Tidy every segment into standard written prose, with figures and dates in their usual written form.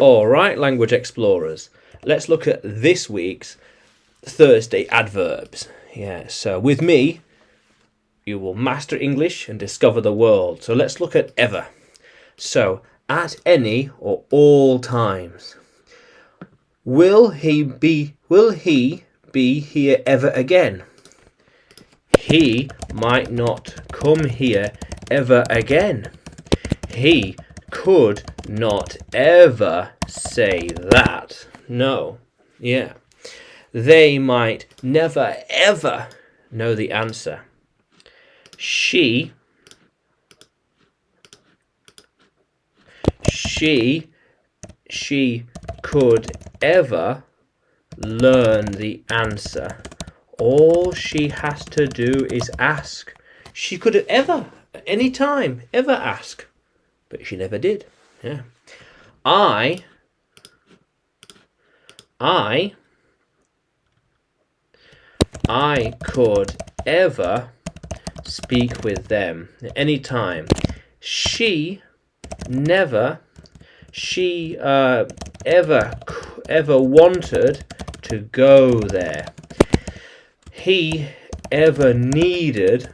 All right, language explorers. Let's look at this week's Thursday adverbs. Yeah, so with me, you will master English and discover the world. So let's look at ever. So, at any or all times. Will he be here ever again? He might not come here ever again. He could not ever say that. No. Yeah. They might never ever know the answer. She could ever learn the answer. All she has to do is ask. She could have ever, at any time, ever ask. But she never did. Yeah. I could ever speak with them at any time. She ever wanted to go there. He ever needed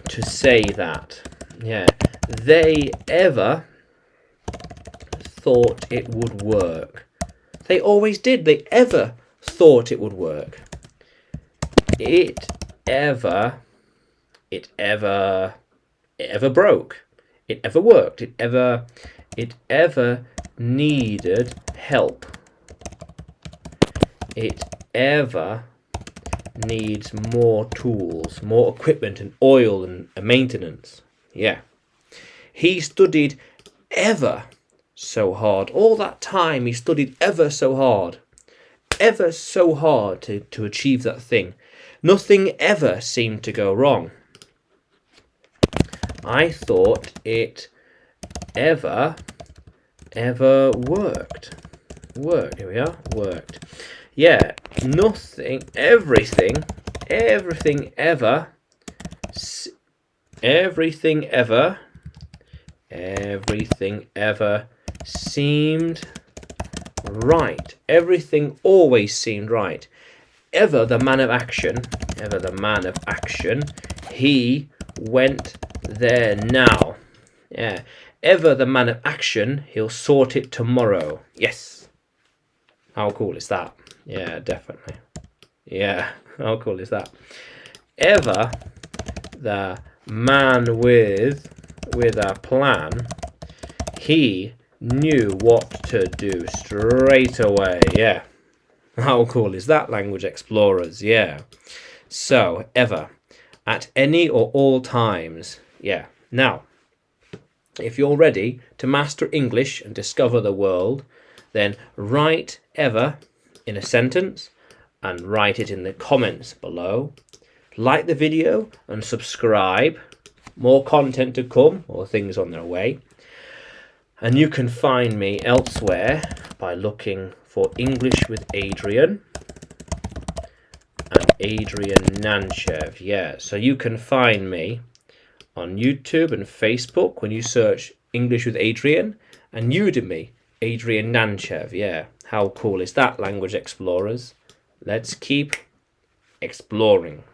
to say that. Yeah. They ever thought it would work. They always did. They ever thought it would work. It ever broke. It ever worked. It ever needed help. It ever needs more tools, more equipment and oil and maintenance. Yeah. He studied ever so hard. All that time he studied ever so hard. Ever so hard to achieve that thing. Nothing ever seemed to go wrong. I thought it ever worked. Here we are. Worked. Yeah. Nothing, everything ever seemed right. Everything always seemed right. Ever the man of action, he went there now. Yeah. Ever the man of action, he'll sort it tomorrow. Yes. How cool is that? Yeah, definitely. Yeah, how cool is that? Ever the man with a plan, he knew what to do straight away. Yeah. How cool is that, language explorers? Yeah. So, ever. At any or all times. Yeah. Now, if you're ready to master English and discover the world, then write ever in a sentence and write it in the comments below. Like the video and subscribe. More content to come, or things on their way. And you can find me elsewhere by looking for English with Adrian and Adrian Nanchev. Yeah, so you can find me on YouTube and Facebook when you search English with Adrian, and Udemy, Adrian Nanchev. Yeah, how cool is that, language explorers? Let's keep exploring.